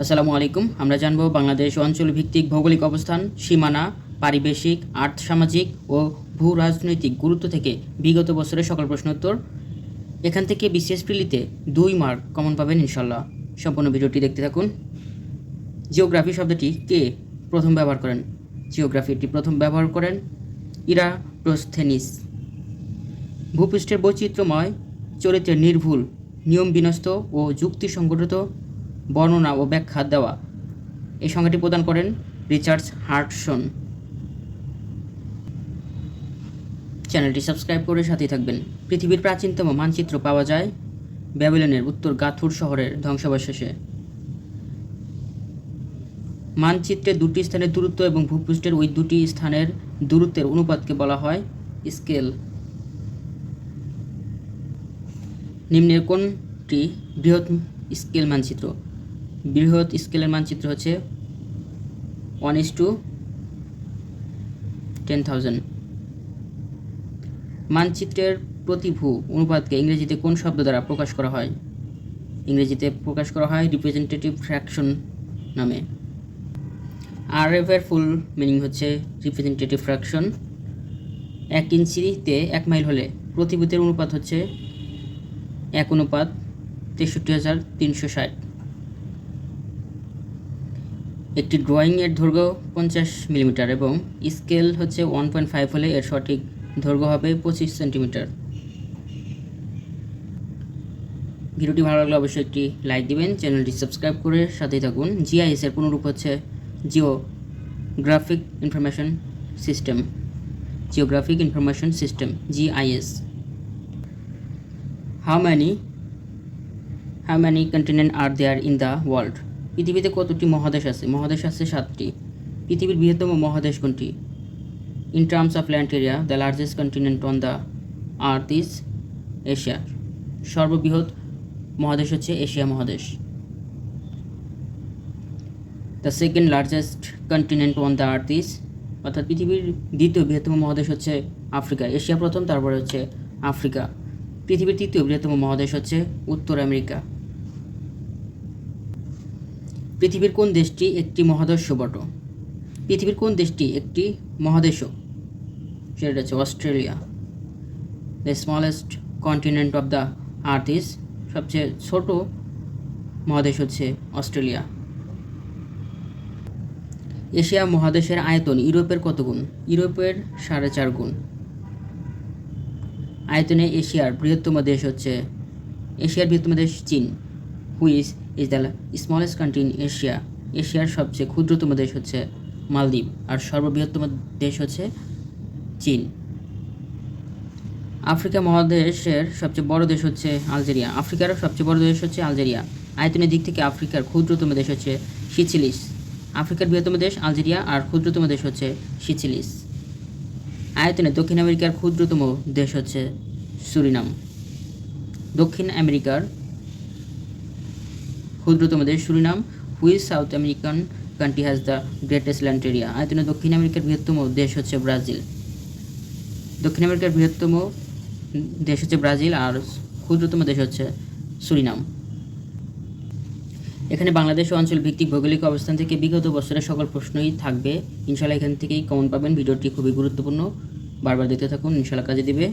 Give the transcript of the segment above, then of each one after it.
আসসালামু আলাইকুম। আমরা জানব বাংলাদেশ অঞ্চলভিত্তিক ভৌগোলিক অবস্থান, সীমানা, পারিবেশিক, আর্থসামাজিক ও ভূ রাজনৈতিক গুরুত্ব থেকে বিগত বছরের সকল প্রশ্নোত্তর। এখান থেকে বিসিএস প্রিলিতে 2 মার্ক কমন পাবেন ইনশাল্লাহ। সম্পূর্ণ ভিডিওটি দেখতে থাকুন। জিওগ্রাফি শব্দটি কে প্রথম ব্যবহার করেন? জিওগ্রাফিটি প্রথম ব্যবহার করেন ইরাটোস্থেনিস। ভূপৃষ্ঠের বৈচিত্র্যময় চরিত্রের নির্ভুল, নিয়ম বিন্যস্ত ও যুক্তিসঙ্গত বর্ণনা ও ব্যাখ্যা দেওয়া এই সংজ্ঞাটি প্রদান করেন রিচার্ড হার্টসন। চ্যানেলটি সাবস্ক্রাইব করে সাথেই থাকবেন। পৃথিবীর প্রাচীনতম মানচিত্র পাওয়া যায় ব্যাবিলনের উত্তর গাথুর শহরের ধ্বংসাবশেষে। মানচিত্রে দুটি স্থানের দূরত্ব এবং ভূপৃষ্ঠের ওই দুটি স্থানের দূরত্বের অনুপাতকে বলা হয় স্কেল। নিম্নের কোনটি বৃহৎ স্কেল মানচিত্র? বৃহৎ স্কেলের মানচিত্র হচ্ছে 1:10,000। মানচিত্রের প্রতিভূ অনুপাতকে ইংরেজিতে কোন শব্দ দ্বারা প্রকাশ করা হয়? ইংরেজিতে প্রকাশ করা হয় রিপ্রেজেন্টেটিভ ফ্র্যাকশন নামে। RF এর ফুল মিনিং হচ্ছে রিপ্রেজেন্টেটিভ ফ্র্যাকশন। 1 ইঞ্চিতে 1 মাইল হলে প্রতিভূতির অনুপাত হচ্ছে 1:63,360। একটি ড্রয়িংয়ের দৈর্ঘ্য 50 মিলিমিটার এবং স্কেল হচ্ছে 1.5 হলে এর সঠিক দৈর্ঘ্য হবে 25 সেন্টিমিটার। ভিডিওটি ভালো লাগলে অবশ্যই একটি লাইক দিবেন, চ্যানেলটি সাবস্ক্রাইব করে সাথেই থাকুন। জিআইএস এর পুনরূপ হচ্ছে geographic information system. Geographic information system, GIS. How many continent are there in the world? পৃথিবীতে কতটি মহাদেশ আছে? মহাদেশ আছে 7টি। পৃথিবীর বৃহত্তম মহাদেশ কোনটি? In terms of land area the largest continent on the earth is Asia. সর্ববৃহৎ মহাদেশ হচ্ছে এশিয়া মহাদেশ। The second largest continent on the earth is, অর্থাৎ পৃথিবীর দ্বিতীয় বৃহত্তম মহাদেশ হচ্ছে আফ্রিকা। এশিয়া প্রথম, তারপরে হচ্ছে আফ্রিকা। পৃথিবীর তৃতীয় বৃহত্তম মহাদেশ হচ্ছে উত্তর আমেরিকা। পৃথিবীর কোন দেশটি একটি মহাদেশ বট? পৃথিবীর কোন দেশটি একটি মহাদেশ? সেটা হচ্ছে Australia. The smallest continent of the earth is, সবচেয়ে ছোট মহাদেশ হচ্ছে অস্ট্রেলিয়া। এশিয়া মহাদেশের আয়তন ইউরোপের কত গুণ? ইউরোপের 4.5 গুণ। আয়তনে এশিয়ার বৃহত্তম দেশ চীন। Which is the smallest country in Asia? এশিয়ার সবচেয়ে ক্ষুদ্রতম দেশ হচ্ছে মালদ্বীপ, আর সর্ববৃহত্তম দেশ হচ্ছে চীন। আফ্রিকা মহাদেশের সবচেয়ে বড় দেশ হচ্ছে আলজেরিয়া। আফ্রিকার সবচেয়ে বড় দেশ হচ্ছে আলজেরিয়া। আয়তনের দিক থেকে আফ্রিকার ক্ষুদ্রতম দেশ হচ্ছে সিচিলিস। আফ্রিকার বৃহত্তম দেশ আলজেরিয়া আর ক্ষুদ্রতম দেশ হচ্ছে সিচিলিস। আয়তনে দক্ষিণ আমেরিকার ক্ষুদ্রতম দেশ হচ্ছে সুরিনাম। দক্ষিণ আমেরিকার ক্ষুদ্রতম দেশ Surinam. Which south American country has the greatest land area? আয়তনে দক্ষিণ আমেরিকার বৃহত্তম দেশ হচ্ছে ব্রাজিল। দক্ষিণ আমেরিকার বৃহত্তম দেশ হচ্ছে ব্রাজিল আর ক্ষুদ্রতম দেশ হচ্ছে সুরিনাম। এখানে বাংলাদেশ ও অঞ্চল ভিত্তিক ভৌগোলিক অবস্থান থেকে বিগত বছরের সকল প্রশ্নই থাকবে ইনশাল্লাহ। এখান থেকেই কমন পাবেন। ভিডিওটি খুবই গুরুত্বপূর্ণ, বারবার দেখতে থাকুন, ইনশাল্লাহ কাজে দিবে।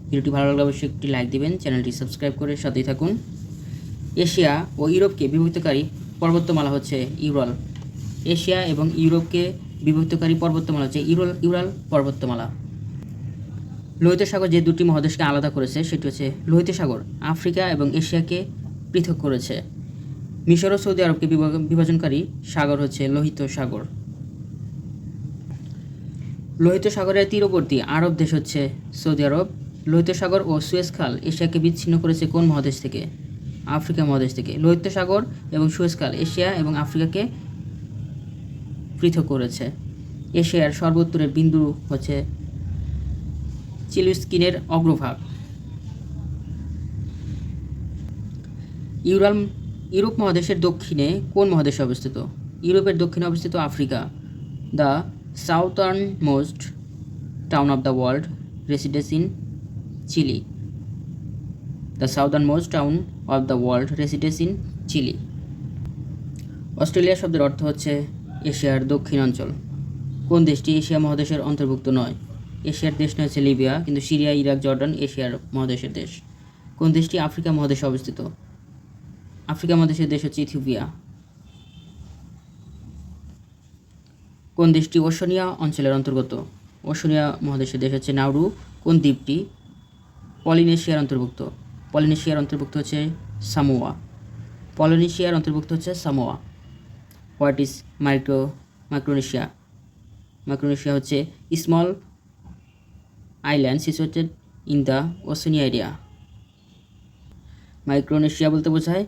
ভিডিওটি ভালো লাগলে অবশ্যই একটি লাইক দিবেন, চ্যানেলটি সাবস্ক্রাইব করে সাথেই থাকুন। এশিয়া ও ইউরোপকে বিভক্তকারী পর্বতমালা হচ্ছে ইউরাল। এশিয়া এবং ইউরোপকে বিভক্তকারী পর্বতমালা হচ্ছে ইউরাল পর্বতমালা। লোহিত সাগর যে দুটি মহাদেশকে আলাদা করেছে সেটি হচ্ছে লোহিত সাগর আফ্রিকা এবং এশিয়াকে পৃথক করেছে। মিশর ও সৌদি আরবকে বিভাজনকারী সাগর হচ্ছে লোহিত সাগর। লোহিত সাগরের তীরবর্তী আরব দেশ হচ্ছে সৌদি আরব। লোহিত সাগর ও সুয়েজ খাল এশিয়াকে বিচ্ছিন্ন করেছে কোন মহাদেশ থেকে? আফ্রিকা মহাদেশ থেকে। লোহিত সাগর এবং সুয়েজ খাল এশিয়া এবং আফ্রিকাকে পৃথক করেছে। এশিয়ার সর্বোত্তরের বিন্দু হচ্ছে চিলুস্কিনের অগ্রভাগ। ইউরোপ মহাদেশের দক্ষিণে কোন মহাদেশে অবস্থিত? ইউরোপের দক্ষিণে অবস্থিত Africa. The southernmost town of the world residence in Chile. The southernmost town of the world resides in Chile. Australia শব্দের অর্থ হচ্ছে এশিয়ার দক্ষিণ অঞ্চল। কোন দেশটি এশিয়া মহাদেশের অন্তর্ভুক্ত নয়? এশিয়ার দেশ নয় হচ্ছে লিবিয়া, কিন্তু সিরিয়া, ইরাক, জর্ডান এশিয়ার মহাদেশের দেশ। কোন দেশটি আফ্রিকা মহাদেশে অবস্থিত? আফ্রিকা মহাদেশের দেশ হচ্ছে ইথিওপিয়া। কোন দেশটি ওশেনিয়া অঞ্চলের অন্তর্গত? ওশেনিয়া মহাদেশের দেশ হচ্ছে নাউরু। কোন দ্বীপটি পলিনেশিয়ার অন্তর্ভুক্ত? পলিনেশিয়ার অন্তর্ভুক্ত হচ্ছে সামোয়া। পলিনেশিয়ার অন্তর্ভুক্ত হচ্ছে Samoa. What is Micronesia? Micronesia হচ্ছে small island situated in the Oceania area. Micronesia বলতে বোঝায়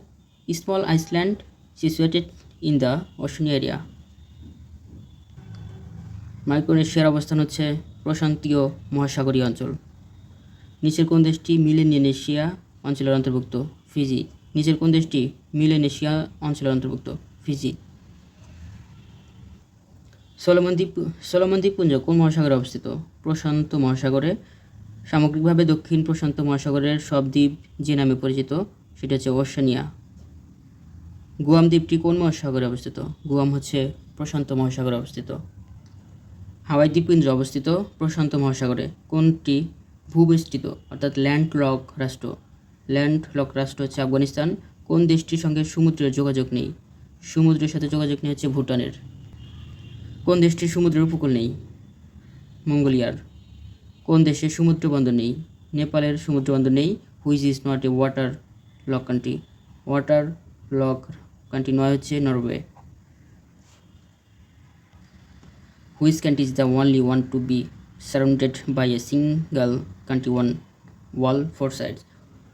small island situated in the Oceania area. মাইক্রোনেশিয়ার অবস্থান হচ্ছে প্রশান্তীয় মহাসাগরীয় অঞ্চল। নিচের কোন দেশটি মিলেনেশিয়া অঞ্চলের অন্তর্ভুক্ত? ফিজি। নিচের কোন দেশটি মিলেনেশিয়া অঞ্চলের অন্তর্ভুক্ত? ফিজি। সলোমন দ্বীপপুঞ্জ কোন মহাসাগরে অবস্থিত? প্রশান্ত মহাসাগরে। সামগ্রিকভাবে দক্ষিণ প্রশান্ত মহাসাগরের সব দ্বীপ যে নামে পরিচিত সেটা হচ্ছে ওশেনিয়া। গুয়াম দ্বীপটি কোন মহাসাগরে অবস্থিত? গুয়াম হচ্ছে প্রশান্ত মহাসাগরে অবস্থিত। হাওয়াই দ্বীপপুঞ্জ অবস্থিত প্রশান্ত মহাসাগরে। কোনটি ভূবেষ্টিত অর্থাৎ ল্যান্ডলক রাষ্ট্র? ল্যান্ডলক রাষ্ট্র হচ্ছে আফগানিস্তান। কোন দেশটির সঙ্গে সমুদ্রের যোগাযোগ নেই? সমুদ্রের সাথে যোগাযোগ নেই হচ্ছে ভুটানের। কোন দেশটির সমুদ্রের উপকূল নেই? মঙ্গোলিয়ার। কোন দেশের সমুদ্র বন্দর নেই? নেপালের সমুদ্র বন্দর নেই। Which is not a water lock country? Water lock country নয় হচ্ছে Norway. Which country is the only one to be surrounded by a single country one wall four sides?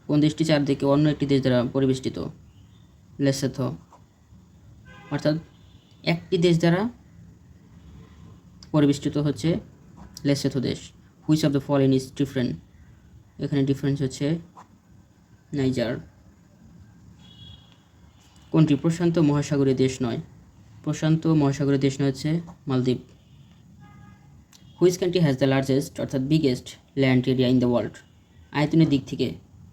কোন দেশটি চারদিকে অন্য একটি দেশ দ্বারা পরিবেষ্টিত? লেসোথো। অর্থাৎ একটি দেশ দ্বারা পরিবেষ্টিত হচ্ছে লেসোথো দেশ। Which of the following is different? এখানে ডিফারেন্স হচ্ছে নাইজার। কোনটি প্রশান্ত মহাসাগরীয় দেশ নয়? প্রশান্ত মহাসাগরীয় দেশ নয় হচ্ছে মালদ্বীপ। Which country has the largest অর্থাৎ biggest land area in the world? আয়তনের দিক থেকে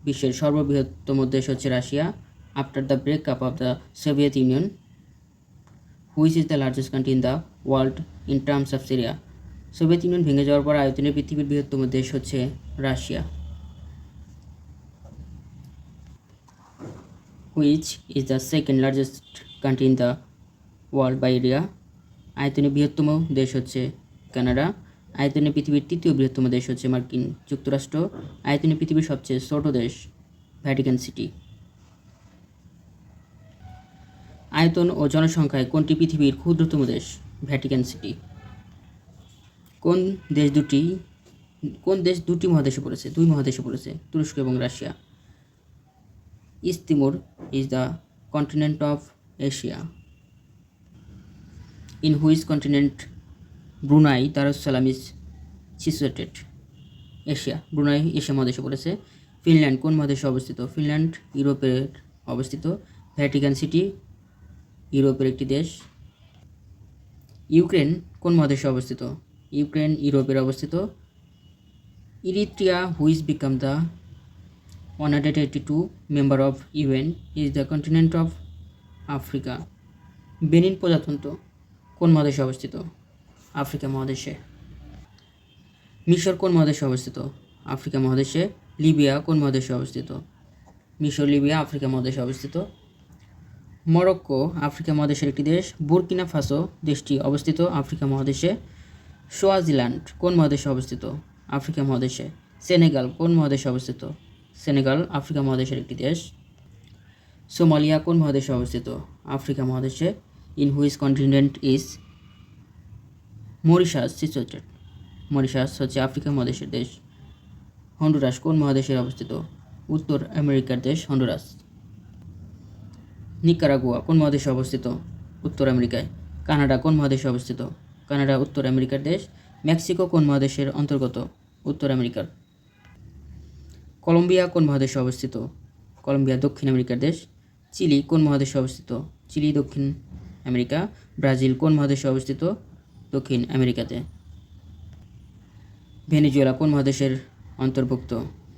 বিশ্বের সর্ববৃহত্তম দেশ হচ্ছে Russia after the break up of the Soviet Union. Which is the largest country in the world in terms of Syria? Soviet Union ভেঙে যাওয়ার পর আয়তনে পৃথিবীর বৃহত্তম দেশ হচ্ছে Russia. Which is the second largest country in the world by area? আয়তনে বৃহত্তম দেশ হচ্ছে কানাডা। আয়তনে পৃথিবীর তৃতীয় বৃহত্তম দেশ হচ্ছে মার্কিন যুক্তরাষ্ট্র। আয়তনে পৃথিবীর সবচেয়ে ছোট দেশ ভ্যাটিকান সিটি। আয়তন ও জনসংখ্যায় কোনটি পৃথিবীর ক্ষুদ্রতম দেশ? Vatican city. কোন দেশ দুটি মহাদেশে পড়েছে? দুই মহাদেশে পড়েছে, তুরস্ক এবং Russia. East Timor is the continent of Asia. In which continent Brunei Darussalam is situated? Asia. Brunei Asia মহাদেশে পড়েছে। ফিনল্যান্ড কোন মহাদেশে অবস্থিত? ফিনল্যান্ড ইউরোপের অবস্থিত। ভ্যাটিকান সিটি ইউরোপের একটি দেশ। ইউক্রেন কোন মহাদেশে অবস্থিত? ইউক্রেন ইউরোপের অবস্থিত। Eritrea which become the 182 member of UN is the continent of Africa. Benin প্রজাতন্ত্র কোন মহাদেশে অবস্থিত? আফ্রিকা মহাদেশে। মিশর কোন মহাদেশে অবস্থিত? আফ্রিকা মহাদেশে। লিবিয়া কোন মহাদেশে অবস্থিত? মিশর লিবিয়া আফ্রিকা মহাদেশে অবস্থিত। মরক্কো আফ্রিকা মহাদেশের একটি দেশ। বুরকিনা ফাসো দেশটি অবস্থিত আফ্রিকা মহাদেশে। সোয়াজিল্যান্ড কোন মহাদেশে অবস্থিত? আফ্রিকা মহাদেশে। সেনেগাল কোন মহাদেশে অবস্থিত? সেনেগাল আফ্রিকা মহাদেশের একটি দেশ। সোমালিয়া কোন মহাদেশে অবস্থিত? আফ্রিকা মহাদেশে। In which continent is Mauritius situated? Mauritius হচ্ছে আফ্রিকা মহাদেশের দেশ। হন্ডুরাস কোন মহাদেশে অবস্থিত? উত্তর আমেরিকার দেশ হন্ডুরাস। নিকারাগুয়া কোন মহাদেশে অবস্থিত? উত্তর আমেরিকায়। কানাডা কোন মহাদেশে অবস্থিত? কানাডা উত্তর আমেরিকার দেশ। মেক্সিকো কোন মহাদেশের অন্তর্গত? উত্তর আমেরিকার। কলম্বিয়া কোন মহাদেশে অবস্থিত? কলম্বিয়া দক্ষিণ আমেরিকার দেশ। চিলি কোন মহাদেশে অবস্থিত? চিলি দক্ষিণ আমেরিকা। ব্রাজিল কোন মহাদেশে অবস্থিত? দক্ষিণ আমেরিকাতে। ভেনেজুয়েলা কোন মহাদেশের অন্তর্ভুক্ত?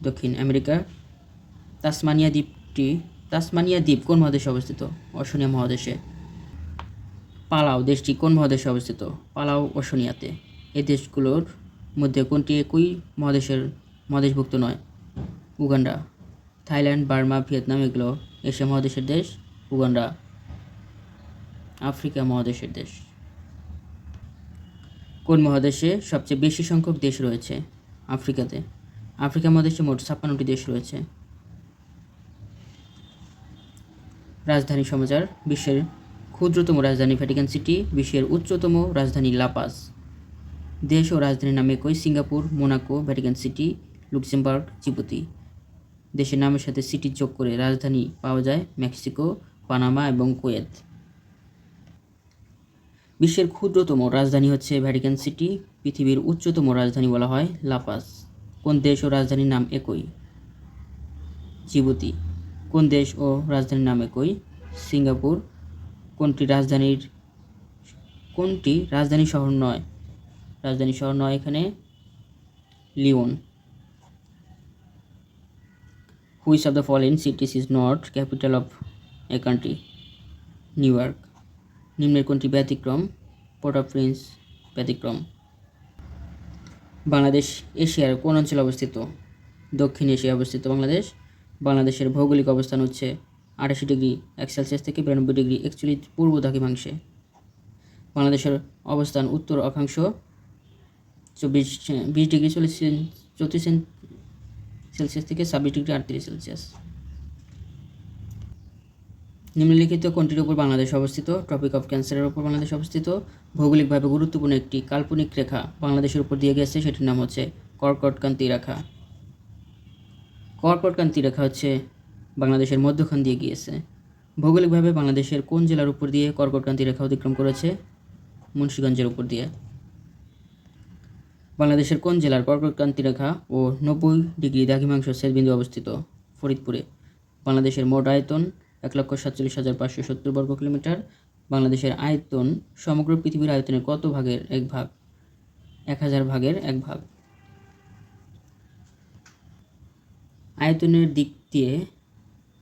দক্ষিণ আমেরিকা। তাসমানিয়া দ্বীপ কোন মহাদেশে অবস্থিত? ওশেনিয়া মহাদেশে। পালাও দেশটি কোন মহাদেশে অবস্থিত? পালাও ওশেনিয়াতে। এই দেশগুলোর মধ্যে কোনটি একই মহাদেশভুক্ত নয়? উগান্ডা। থাইল্যান্ড, বার্মা, ভিয়েতনাম এগুলো এশিয়া মহাদেশের দেশ। উগান্ডা আফ্রিকা মহাদেশের দেশ। কোন মহাদেশে সবচেয়ে বেশি সংখ্যক দেশ রয়েছে? আফ্রিকাতে। আফ্রিকা মহাদেশে মোট 56টি দেশ রয়েছে। রাজধানী সমাচার। বিশ্বের ক্ষুদ্রতম রাজধানী ভ্যাটিকান সিটি। বিশ্বের উচ্চতম রাজধানী লাপাজ। দেশ ও রাজধানীর নাম একই: Singapore, Monaco, Vatican city, Luxembourg, Djibouti. দেশের নামের সাথে সিটি যোগ করে রাজধানী পাওয়া যায় মেক্সিকো, পানামা এবং কুয়েত। বিশ্বের ক্ষুদ্রতম রাজধানী হচ্ছে ভ্যাটিকান সিটি। পৃথিবীর উচ্চতম রাজধানী বলা হয় লাপাজ। কোন দেশ ও রাজধানীর নাম একই? জিবুতি। কোন দেশ ও রাজধানীর নাম একই? সিঙ্গাপুর। কোনটি রাজধানী শহর নয়? রাজধানী শহর নয় এখানে Leon. Which of the following cities is not capital of a country? New York. নিম্নের কোনটি ব্যতিক্রম? পোর্ট অফ প্রিন্স ব্যতিক্রম। বাংলাদেশ এশিয়ার কোন অঞ্চলে অবস্থিত? দক্ষিণ এশিয়ায় অবস্থিত বাংলাদেশ। বাংলাদেশের ভৌগোলিক অবস্থান হচ্ছে 88°1' থেকে 92°41' পূর্ব দ্রাঘিমাংশে। বাংলাদেশের অবস্থান উত্তর অক্ষাংশ 20°34' থেকে 26°38'। নিম্নলিখিত কোনটির উপর বাংলাদেশ অবস্থিত? ট্রপিক অফ ক্যান্সারের উপর বাংলাদেশ অবস্থিত। ভৌগোলিকভাবে গুরুত্বপূর্ণ একটি কাল্পনিক রেখা বাংলাদেশের উপর দিয়ে গেছে, সেটির নাম হচ্ছে কর্কটক্রান্তি রেখা। কর্কটক্রান্তি রেখা হচ্ছে বাংলাদেশের মধ্যখান দিয়ে গিয়েছে। ভৌগোলিকভাবে বাংলাদেশের কোন জেলার উপর দিয়ে কর্কটক্রান্তি রেখা অতিক্রম করেছে? মুন্সিগঞ্জের উপর দিয়ে। বাংলাদেশের কোন জেলার কর্কটক্রান্তি রেখা ও 90° দ্রাঘিমাংশ ছেদবিন্দু অবস্থিত? ফরিদপুরে। বাংলাদেশের মোট আয়তন 1,47,570 বর্গ কিলোমিটার। বাংলাদেশের আয়তন সমগ্র পৃথিবীর আয়তনের কত ভাগের এক ভাগ? 1000 ভাগের 1 ভাগ। আয়তনের দিক দিয়ে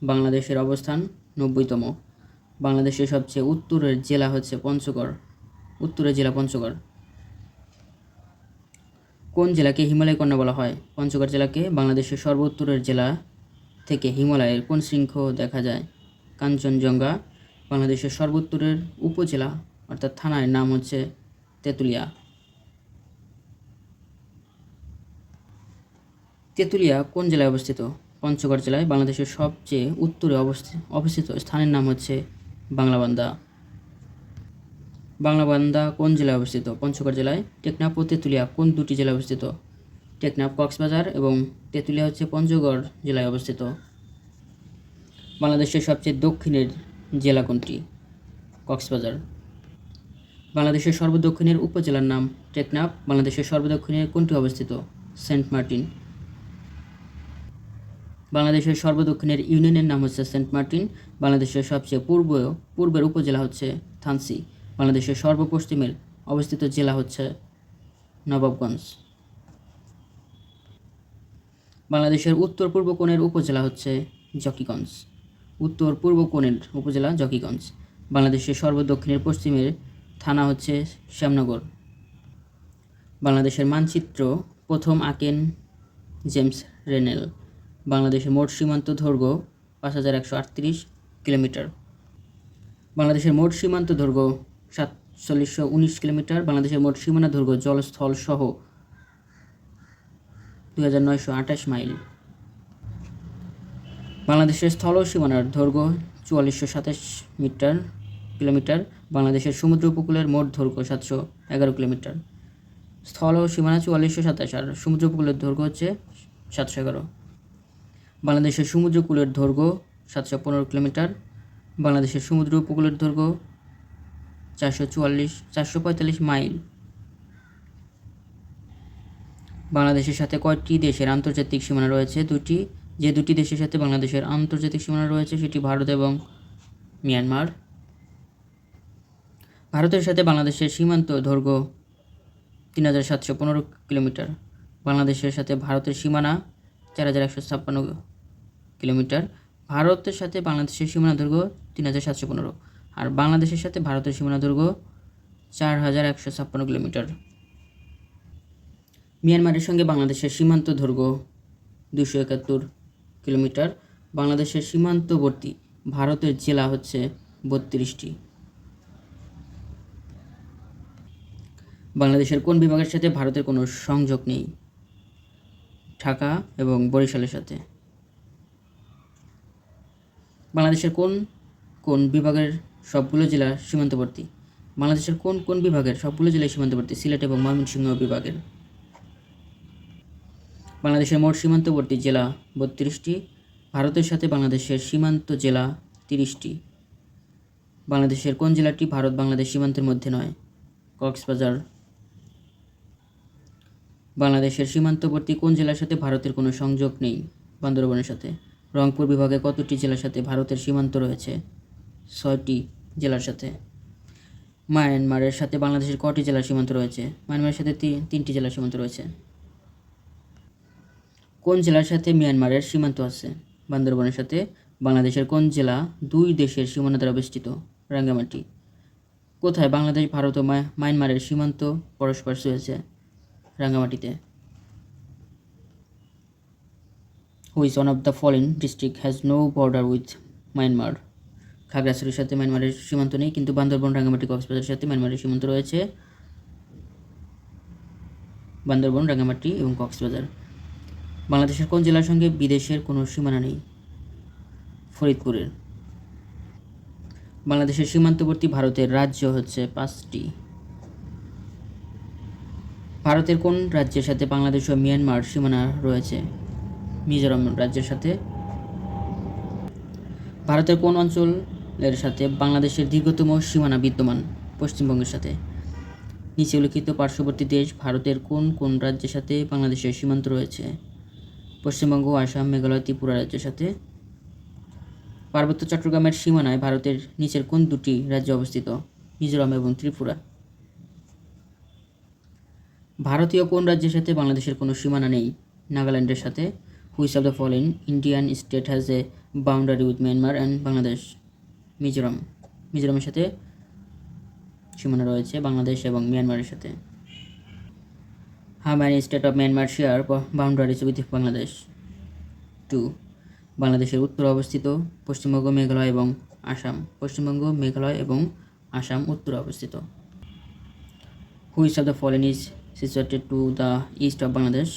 বাংলাদেশের অবস্থান 90তম। বাংলাদেশের সবচেয়ে উত্তরের জেলা হচ্ছে পঞ্চগড়। উত্তরের জেলা পঞ্চগড়। কোন জেলাকে হিমালয় কন্যা বলা হয়? পঞ্চগড় জেলাকে। বাংলাদেশের সর্বোত্তরের জেলা থেকে হিমালয়ের কোন শৃঙ্গ দেখা যায়? কাঞ্চনজঙ্ঘা। বাংলাদেশের সর্বোত্তরের উপজেলা অর্থাৎ থানার নাম হচ্ছে তেঁতুলিয়া। তেঁতুলিয়া কোন জেলায় অবস্থিত? পঞ্চগড় জেলায়। বাংলাদেশের সবচেয়ে উত্তরে অবস্থিত স্থানের নাম হচ্ছে বাংলাবান্ধা। বাংলাবান্ধা কোন জেলায় অবস্থিত? পঞ্চগড় জেলায়। টেকনাফ ও তেঁতুলিয়া কোন দুটি জেলায় অবস্থিত? টেকনাফ কক্সবাজার এবং তেঁতুলিয়া হচ্ছে পঞ্চগড় জেলায় অবস্থিত। বাংলাদেশের সবচেয়ে দক্ষিণের জেলা কোনটি? কক্সবাজার। বাংলাদেশের সর্বদক্ষিণের উপজেলার নাম টেকনাফ। বাংলাদেশের সর্বদক্ষিণের কোনটি অবস্থিত? সেন্ট মার্টিন। বাংলাদেশের সর্বদক্ষিণের ইউনিয়নের নাম হচ্ছে সেন্ট মার্টিন। বাংলাদেশের সবচেয়ে পূর্বের উপজেলা হচ্ছে থানসি। বাংলাদেশের সর্বপশ্চিমের অবস্থিত জেলা হচ্ছে নবাবগঞ্জ। বাংলাদেশের উত্তর পূর্ব কোণের উপজেলা হচ্ছে জকিগঞ্জ। উত্তর পূর্ব কোণের উপজেলা জকিগঞ্জ। বাংলাদেশের সর্বদক্ষিণের পশ্চিমের থানা হচ্ছে শ্যামনগর। বাংলাদেশের মানচিত্র প্রথম আঁকেন জেমস রেনেল। বাংলাদেশের মোট সীমান্ত দৈর্ঘ্য 5138 কিলোমিটার। বাংলাদেশের মোট সীমান্ত দৈর্ঘ্য 4719 কিলোমিটার। বাংলাদেশের মোট সীমানা দৈর্ঘ্য জলস্থল সহ 2928 মাইল। বাংলাদেশের স্থল সীমানার দৈর্ঘ্য 4427 কিলোমিটার। বাংলাদেশের সমুদ্র উপকূলের মোট দৈর্ঘ্য 711 কিলোমিটার। স্থল সীমানা 4427 আর সমুদ্র উপকূলের দৈর্ঘ্য হচ্ছে 711। বাংলাদেশের সমুদ্রকূলের দৈর্ঘ্য 715 কিলোমিটার। বাংলাদেশের সমুদ্র উপকূলের দৈর্ঘ্য 445 মাইল। বাংলাদেশের সাথে কয়টি দেশের আন্তর্জাতিক সীমানা রয়েছে? দুটি। যে দুটি দেশের সাথে বাংলাদেশের আন্তর্জাতিক সীমানা রয়েছে সেটি ভারত এবং মিয়ানমার। ভারতের সাথে বাংলাদেশের সীমান্ত দৈর্ঘ্য 3715 কিলোমিটার। বাংলাদেশের সাথে ভারতের সীমানা 4156 কিলোমিটার। ভারতের সাথে বাংলাদেশের সীমানা দৈর্ঘ্য 3715। আর বাংলাদেশের সাথে ভারতের সীমানা দৈর্ঘ্য 4156 কিলোমিটার। মিয়ানমারের সঙ্গে বাংলাদেশের সীমান্ত দৈর্ঘ্য 271 কিলোমিটার। বাংলাদেশের সীমান্তবর্তী ভারতের জেলা হচ্ছে 32টি। বাংলাদেশের কোন বিভাগের সাথে ভারতের কোনো সংযোগ নেই? ঢাকা এবং বরিশালের সাথে। বাংলাদেশের কোন কোন বিভাগের সবগুলো জেলা সীমান্তবর্তী? বাংলাদেশের কোন কোন বিভাগের সবগুলো জেলায় সীমান্তবর্তী? সিলেট এবং ময়মনসিংহ বিভাগের। বাংলাদেশের মোট সীমান্তবর্তী জেলা 32টি। ভারতের সাথে বাংলাদেশের সীমান্ত জেলা 30টি। বাংলাদেশের কোন জেলাটি ভারত বাংলাদেশ সীমান্তের মধ্যে নয়? কক্সবাজার। বাংলাদেশের সীমান্তবর্তী কোন জেলার সাথে ভারতের কোনো সংযোগ নেই? বান্দরবনের সাথে। রংপুর বিভাগে কতটি জেলার সাথে ভারতের সীমান্ত রয়েছে? 6টি জেলার সাথে। মায়ানমারের সাথে বাংলাদেশের কটি জেলার সীমান্ত রয়েছে? মায়ানমারের সাথে 3টি জেলার সীমান্ত রয়েছে। কোন জেলার সাথে মিয়ানমারের সীমান্ত আছে? বান্দরবনের সাথে। বাংলাদেশের কোন জেলা দুই দেশের সীমানা দ্বারা বেষ্টিত? রাঙ্গামাটি। কোথায় বাংলাদেশ, ভারত ও মায়ানমারের সীমান্ত পরস্পর ছুঁয়েছে? রাঙ্গামাটিতে। Which one of the following district has no border with Myanmar? খাগড়াছড়ির সাথে মায়ানমারের সীমান্ত নেই, কিন্তু বান্দরবন, রাঙ্গামাটি, কক্সবাজারের সাথে মায়ানমারের সীমান্ত রয়েছে। বান্দরবন, রাঙ্গামাটি এবং কক্সবাজার। বাংলাদেশের কোন জেলার সঙ্গে বিদেশের কোনো সীমানা নেই? ফরিদপুরের। বাংলাদেশের সীমান্তবর্তী ভারতের রাজ্য হচ্ছে 5টি। ভারতের কোন রাজ্যের সাথে বাংলাদেশ ও মিয়ানমার সীমানা রয়েছে? মিজোরাম রাজ্যের সাথে। ভারতের কোন অঞ্চলের সাথে বাংলাদেশের দীর্ঘতম সীমানা বিদ্যমান? পশ্চিমবঙ্গের সাথে। নিচে উল্লিখিত পার্শ্ববর্তী দেশ ভারতের কোন কোন রাজ্যের সাথে বাংলাদেশের সীমান্ত রয়েছে? পশ্চিমবঙ্গ, আসাম, মেঘালয়, ত্রিপুরা রাজ্যের সাথে। পার্বত্য চট্টগ্রামের সীমানায় ভারতের নিচের কোন দুটি রাজ্য অবস্থিত? মিজোরাম এবং ত্রিপুরা। ভারতীয় কোন রাজ্যের সাথে বাংলাদেশের কোনো সীমানা নেই? নাগাল্যান্ডের সাথে। Which of the following Indian state has a boundary with Myanmar and Bangladesh? Mizoram. মিজোরামের সাথে সীমানা রয়েছে বাংলাদেশ এবং মিয়ানমারের সাথে। How many state of Myanmar share boundaries with Bangladesh? 2। বাংলাদেশের উত্তরে অবস্থিত পশ্চিমবঙ্গ, মেঘালয় এবং আসাম। পশ্চিমবঙ্গ, মেঘালয় এবং আসাম উত্তরে অবস্থিত। Which of the following is situated to the east of Bangladesh?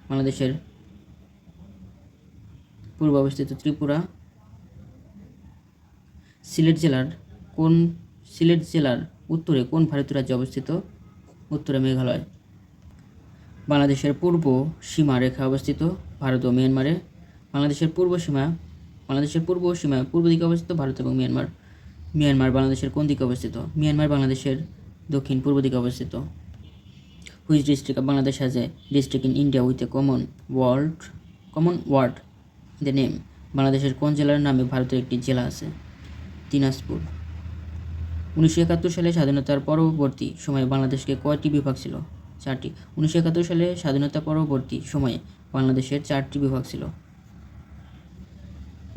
বাংলাদেশের পূর্বে অবস্থিত ত্রিপুরা। সিলেট জেলার উত্তরে কোন ভারতীয় রাজ্য অবস্থিত? উত্তরে মেঘালয়। বাংলাদেশের পূর্ব সীমা রেখা অবস্থিত ভারত ও মিয়ানমারে। বাংলাদেশের পূর্ব সীমা পূর্ব দিকে অবস্থিত ভারত এবং মিয়ানমার। মিয়ানমার বাংলাদেশের কোন দিকে অবস্থিত? মিয়ানমার বাংলাদেশের দক্ষিণ পূর্ব দিকে অবস্থিত। Which district of Bangladesh has a district in India with a common word in the name? বাংলাদেশের কোন জেলার নামে ভারতের একটি জেলা আছে? দিনাজপুর। 1971 সালে স্বাধীনতার পরবর্তী সময়ে বাংলাদেশকে কয়টি বিভাগ ছিল? 4টি। 1971 সালে স্বাধীনতা পরবর্তী সময়ে বাংলাদেশের 4টি বিভাগ ছিল।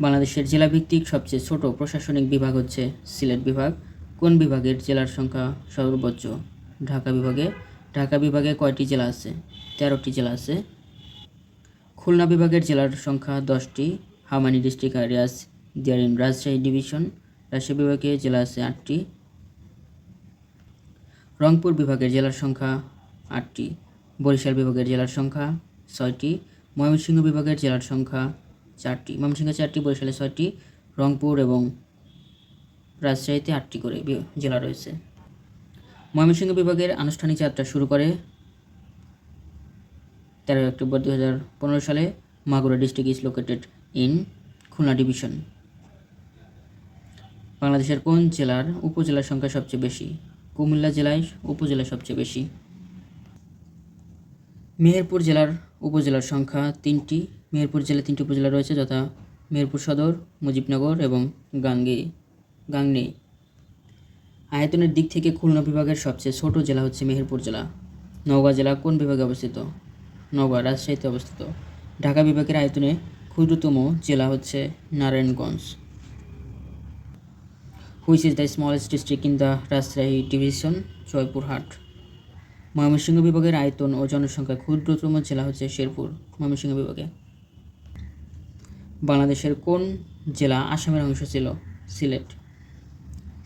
বাংলাদেশের জেলাভিত্তিক সবচেয়ে ছোট প্রশাসনিক বিভাগ হচ্ছে সিলেট বিভাগ। কোন বিভাগের জেলার সংখ্যা সর্বোচ্চ? ঢাকা বিভাগে। ঢাকা বিভাগে কয়টি জেলা আছে? 13টি জেলা আছে। খুলনা বিভাগের জেলার সংখ্যা 10টি। How many district areas there in Rajshahi division? Rajshahi বিভাগে জেলা আছে 8টি। রংপুর বিভাগের জেলার সংখ্যা 8টি। বরিশাল বিভাগের জেলার সংখ্যা 6টি। ময়মনসিংহ বিভাগের জেলার সংখ্যা 4টি। ময়মনসিংহে 4টি, বরিশালে 6টি, রংপুর এবং রাজশাহীতে 8টি করে জেলা রয়েছে। ময়মনসিংহ বিভাগের আনুষ্ঠানিক যাত্রা শুরু করে 13 অক্টোবর 2015 সালে। Magura district is located in Khulna division. বাংলাদেশের কোন জেলার উপজেলার সংখ্যা সবচেয়ে বেশি? কুমিল্লা জেলায় উপজেলা সবচেয়ে বেশি। মেহেরপুর জেলার উপজেলার সংখ্যা 3টি। মেহেরপুর জেলায় 3টি উপজেলা রয়েছে, যথা মেহেরপুর সদর, মুজিবনগর এবং গাংনী। আয়তনের দিক থেকে খুলনা বিভাগের সবচেয়ে ছোট জেলা হচ্ছে মেহেরপুর জেলা। নওগাঁ জেলা কোন বিভাগে অবস্থিত? নওগাঁ রাজশাহীতে অবস্থিত। ঢাকা বিভাগের আয়তনে ক্ষুদ্রতম জেলা হচ্ছে Narayanganj. Which is the smallest district in the Rajshahi division? Joypurhat. Mymensingh বিভাগের আয়তন ও জনসংখ্যা ক্ষুদ্রতম জেলা হচ্ছে শেরপুর, ময়মনসিংহ বিভাগে। বাংলাদেশের কোন জেলা আসামের অংশ ছিল? সিলেট।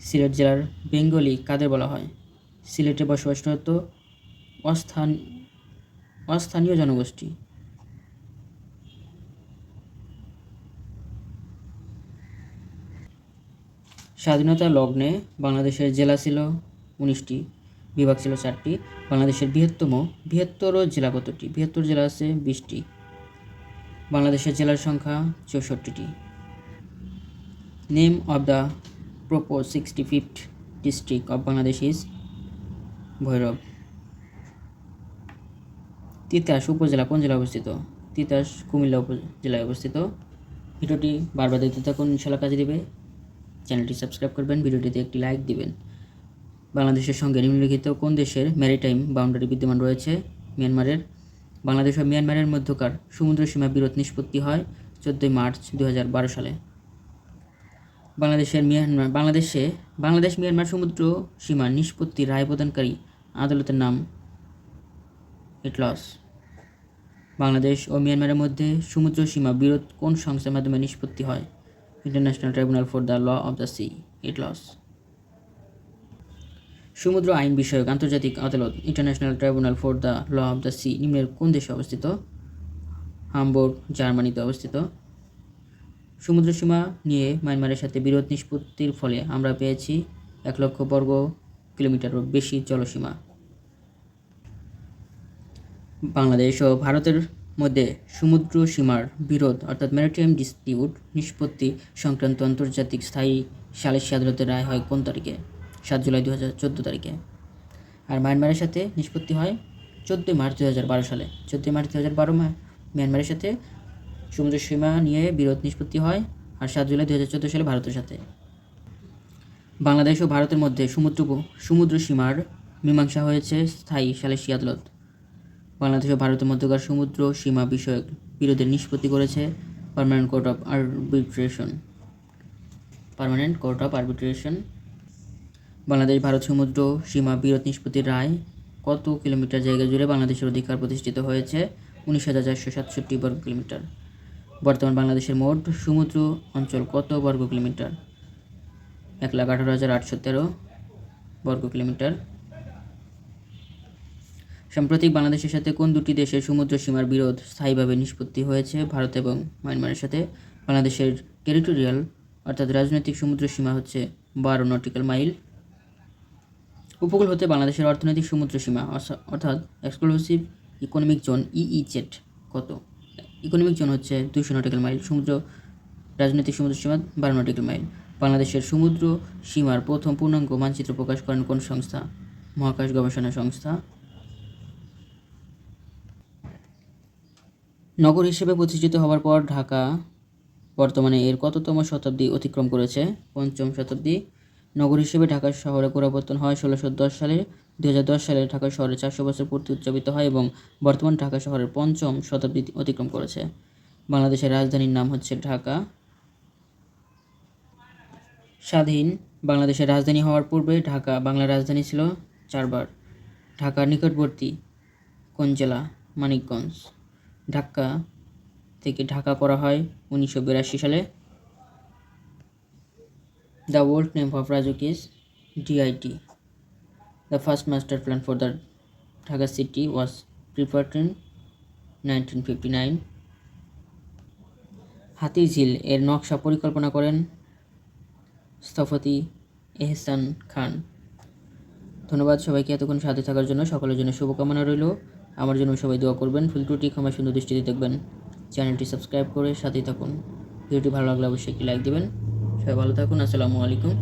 সিলেট জেলার বেঙ্গলি কাদের বলা হয়? সিলেটে বসবাসরত অস্থানীয় জনগোষ্ঠী। স্বাধীনতা লগ্নে বাংলাদেশের জেলা ছিল 19টি, বিভাগ ছিল 4টি। বাংলাদেশের বৃহত্তর জেলা কতটি? বৃহত্তর জেলা আছে 20টি। বাংলাদেশের জেলার সংখ্যা 64টি। Name of the propose 65th district of Bangladesh is Bhairab. Titas উপজেলা কোন জেলায় অবস্থিত? তিতাস কুমিল্লা উপজেলায় অবস্থিত। ভিডিওটি বারবার দেখতে থাকুন, ইনশাআল্লাহ কাজে দিবে। চ্যানেলটি সাবস্ক্রাইব করবেন, ভিডিওটিতে একটি লাইক দিবেন। বাংলাদেশের সঙ্গে নিম্নলিখিত কোন দেশের ম্যারিটাইম বাউন্ডারি বিদ্যমান রয়েছে? মিয়ানমারের। বাংলাদেশ ও মিয়ানমারের মধ্যকার সমুদ্র সীমা বিরোধ নিষ্পত্তি হয় 14 মার্চ 2012 সালে। বাংলাদেশ মিয়ানমার সমুদ্র সীমা নিষ্পত্তি রায় প্রদানকারী আদালতের নাম ইটলস। বাংলাদেশ ও মিয়ানমারের মধ্যে সমুদ্র সীমা বিরোধ কোন সংস্থার মাধ্যমে নিষ্পত্তি হয়? International Tribunal for the Law of the Sea, ITLOS. সমুদ্র আইন বিষয়ক আন্তর্জাতিক আদালত International Tribunal for the Law of the Sea নিম্নের কোন দেশে অবস্থিত? হামবুর্গ, জার্মানিতে অবস্থিত। সমুদ্র সীমা নিয়ে মায়ানমারের সাথে বিরোধ নিষ্পত্তির ফলে আমরা পেয়েছি 1 লক্ষ বর্গ কিলোমিটারও বেশি জলসীমা। বাংলাদেশ ও ভারতের মধ্যে সমুদ্র সীমার বিরোধ অর্থাৎ ম্যারিটাইম ডিসপিউট নিষ্পত্তি সংক্রান্ত আন্তর্জাতিক স্থায়ী সালিসি আদালতের রায় হয় কোন তারিখে? 7 জুলাই 2014 তারিখে। আর মায়ানমারের সাথে নিষ্পত্তি হয় 14 মার্চ 2012 সালে। 14 মার্চ 2012 মিয়ানমারের সাথে সমুদ্র সীমা নিয়ে বিরোধ নিষ্পত্তি হয়, আর 7 জুলাই 2014 সালে ভারতের সাথে। বাংলাদেশ ও ভারতের মধ্যে সমুদ্র সীমার মীমাংসা হয়েছে স্থায়ী সালিসি আদালত। বাংলাদেশ ও ভারতের মধ্যকার সমুদ্র সীমা বিষয়ক বিরোধের নিষ্পত্তি করেছে permanent court of arbitration. Bangladesh Bharat সমুদ্র সীমা বিরোধ নিষ্পত্তির রায় কত কিলোমিটার জায়গা জুড়ে বাংলাদেশের অধিকার প্রতিষ্ঠিত হয়েছে? 19,467 বর্গ কিলোমিটার। বর্তমান বাংলাদেশের মোট সমুদ্র অঞ্চল কত বর্গ কিলোমিটার? 1,18,813 বর্গ কিলোমিটার। সাম্প্রতিক বাংলাদেশের সাথে কোন দুটি দেশের সমুদ্র সীমার বিরোধ স্থায়ীভাবে নিষ্পত্তি হয়েছে? ভারত এবং মায়ানমারের সাথে। বাংলাদেশের টেরিটোরিয়াল অর্থাৎ রাজনৈতিক সমুদ্র সীমা হচ্ছে 12 নটিক্যাল মাইল। উপকূল হতে বাংলাদেশের অর্থনৈতিক সমুদ্র সীমা অর্থাৎ এক্সক্লুসিভ ইকোনমিক জোন ইইজেড কত? ইকোনমিক জোন হচ্ছে 200 নটিক্যাল মাইল। রাজনৈতিক সমুদ্র সীমা 12 নটিক্যাল মাইল। বাংলাদেশের সমুদ্র সীমার প্রথম পূর্ণাঙ্গ মানচিত্র প্রকাশ করেন কোন সংস্থা? মহাকাশ গবেষণা সংস্থা। নগর হিসেবে প্রতিষ্ঠিত হওয়ার পর ঢাকা বর্তমানে এর কততম শতাব্দী অতিক্রম করেছে? 5ম শতাব্দী। নগর হিসেবে ঢাকা শহরে গোড়াপত্তন হয় 1610 সালে। 2010 সালে ঢাকা শহরে 400 বছর পূর্তি উদযাপিত হয় এবং বর্তমান ঢাকা শহরের 5ম শতাব্দী অতিক্রম করেছে। বাংলাদেশের রাজধানীর নাম হচ্ছে ঢাকা। স্বাধীন বাংলাদেশের রাজধানী হওয়ার পূর্বে ঢাকা বাংলার রাজধানী ছিল 4 বার। ঢাকার নিকটবর্তী কোন জেলা? মানিকগঞ্জ। ঢাকা থেকে ঢাকা করা হয় 1982 সালে। The old name of Rajuk is DIT. The first master plan for the Dhaka city was prepared in 1959. Hatirjheel এর নকশা পরিকল্পনা করেন স্থপতি এহসান খান। ধন্যবাদ সবাইকে এতক্ষণ সাথে থাকার জন্য। সকলের জন্য শুভকামনা রইল। আমার জন্য সবাই দোয়া করবেন। ভুল ত্রুটি ক্ষমা সুন্দর দৃষ্টিতে দেখবেন। চ্যানেলটি সাবস্ক্রাইব করে সাথেই থাকুন। ভিডিওটি ভালো লাগলে অবশ্যই একটি লাইক দেবেন। সবাই ভালো থাকুন। আসসালামু আলাইকুম।